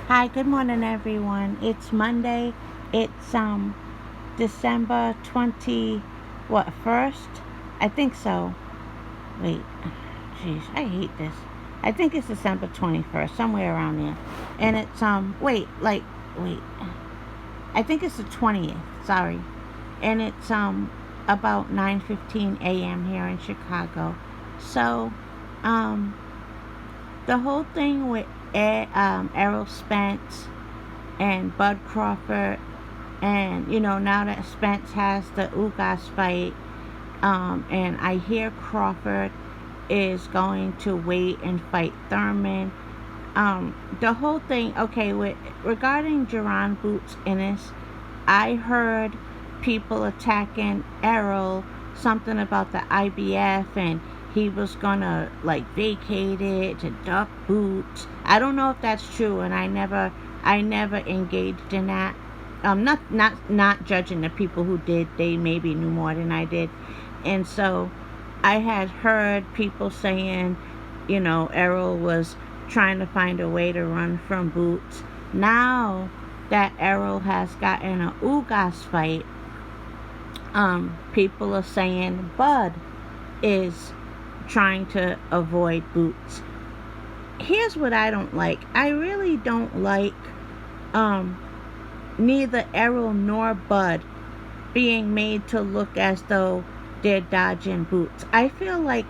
Hi, good morning everyone. It's Monday. It's December 20 what, 1st? I think so. Wait. Jeez, I hate this. I think it's December 21st, somewhere around there. And it's wait. I think it's the 20th. Sorry. And it's about 9:15 a.m. here in Chicago. So, um the whole thing with Errol Spence and Bud Crawford, and now that Spence has the Ugas fight, and I hear Crawford is going to wait and fight Thurman. The whole thing, okay, with regarding Jerron Boots Ennis, I heard people attacking Errol, something about the IBF, and he was gonna like vacate it to duck Boots. I don't know if that's true, and I never engaged in that. Not judging the people who did. They maybe knew more than I did, and so I had heard people saying, Errol was trying to find a way to run from Boots. Now that Errol has gotten a Ugas fight, people are saying Bud is trying to avoid Boots. Here's what I don't like. I really don't like um, neither Errol nor Bud being made to look as though they're dodging Boots. I feel like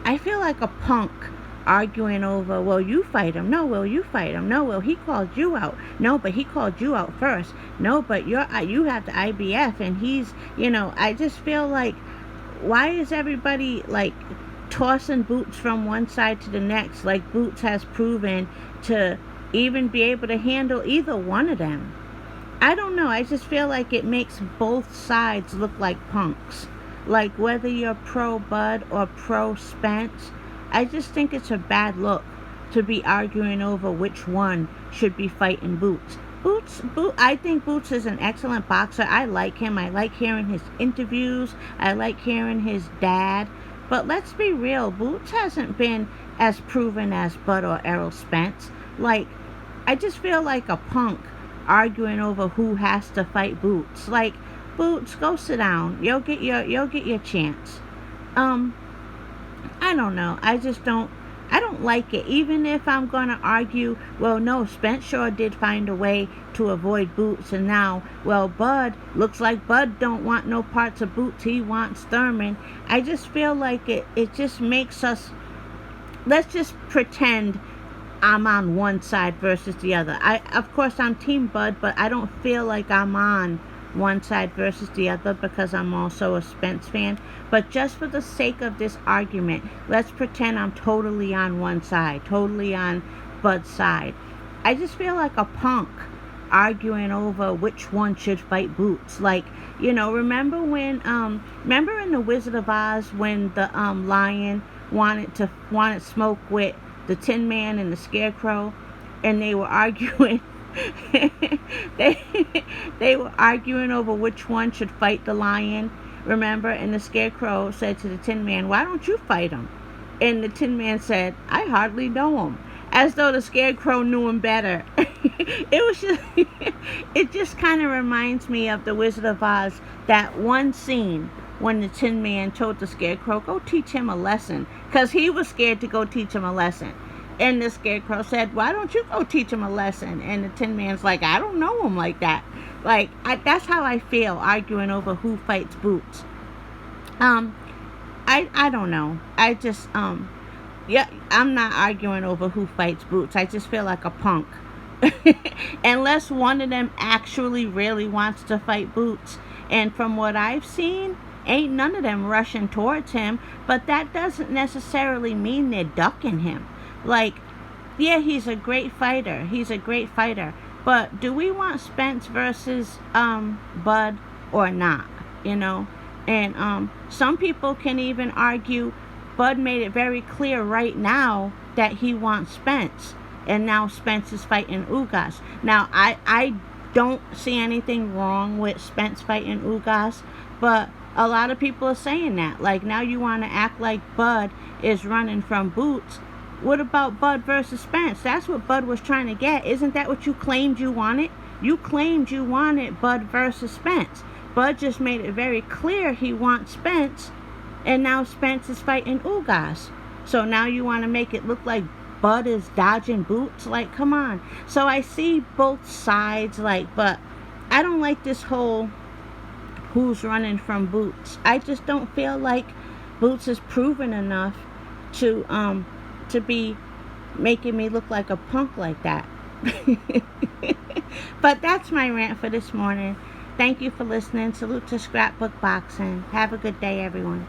a punk arguing over, well, you fight him. No, well, you fight him. No, well, he called you out. No, but he called you out first. No, but you have the IBF, and I just feel like, why is everybody like tossing Boots from one side to the next? Like Boots has proven to even be able to handle either one of them. I don't know. I just feel like it makes both sides look like punks. Like whether you're pro Bud or pro Spence, I just think it's a bad look to be arguing over which one should be fighting Boots. I think Boots is an excellent boxer. I like him. I like hearing his interviews. I like hearing his dad. But let's be real, Boots hasn't been as proven as Bud or Errol Spence. Like, I just feel like a punk arguing over who has to fight Boots. Like, Boots, go sit down. You'll get your chance. Um, I don't know. I don't like it. Even if I'm gonna argue, well, no, Spence sure did find a way to avoid Boots, and now, well, Bud looks like Bud don't want no parts of Boots. He wants Thurman. I just feel like it just makes us, let's just pretend I'm on one side versus the other. Of course, I'm Team Bud, but I don't feel like I'm on one side versus the other because I'm also a Spence fan. But just for the sake of this argument, let's pretend I'm totally on one side, totally on Bud's side. I just feel like a punk arguing over which one should fight Boots. Like, remember in the Wizard of Oz when the lion wanted smoke with the Tin Man and the Scarecrow, and they were arguing. they they were arguing over which one should fight the lion. Remember, and the Scarecrow said to the Tin Man, "Why don't you fight him?" And the Tin Man said, "I hardly know him," as though the Scarecrow knew him better. It just kind of reminds me of the Wizard of Oz, that one scene when the Tin Man told the Scarecrow, "Go teach him a lesson," because he was scared to go teach him a lesson. And the Scarecrow said, "Why don't you go teach him a lesson?" And the Tin Man's like, "I don't know him like that." Like, that's how I feel arguing over who fights Boots. Um, I don't know. Yeah, I'm not arguing over who fights Boots. I just feel like a punk. Unless one of them actually really wants to fight Boots. And from what I've seen, ain't none of them rushing towards him. But that doesn't necessarily mean they're ducking him. Like, yeah, he's a great fighter. He's a great fighter. But do we want Spence versus Bud or not? And some people can even argue Bud made it very clear right now that he wants Spence. And now Spence is fighting Ugas. Now, I don't see anything wrong with Spence fighting Ugas, but a lot of people are saying that. Like, now you want to act like Bud is running from Boots. What about Bud versus Spence? That's what Bud was trying to get. Isn't that what you claimed you wanted? You claimed you wanted Bud versus Spence. Bud just made it very clear he wants Spence, and now Spence is fighting Ugas. So now you want to make it look like Bud is dodging Boots? Like, come on. So I see both sides, like, but I don't like this whole who's running from Boots. I just don't feel like Boots is proven enough to be making me look like a punk like that. But that's my rant for this morning. Thank you for listening. Salute to Scrapbook Boxing. Have a good day, everyone.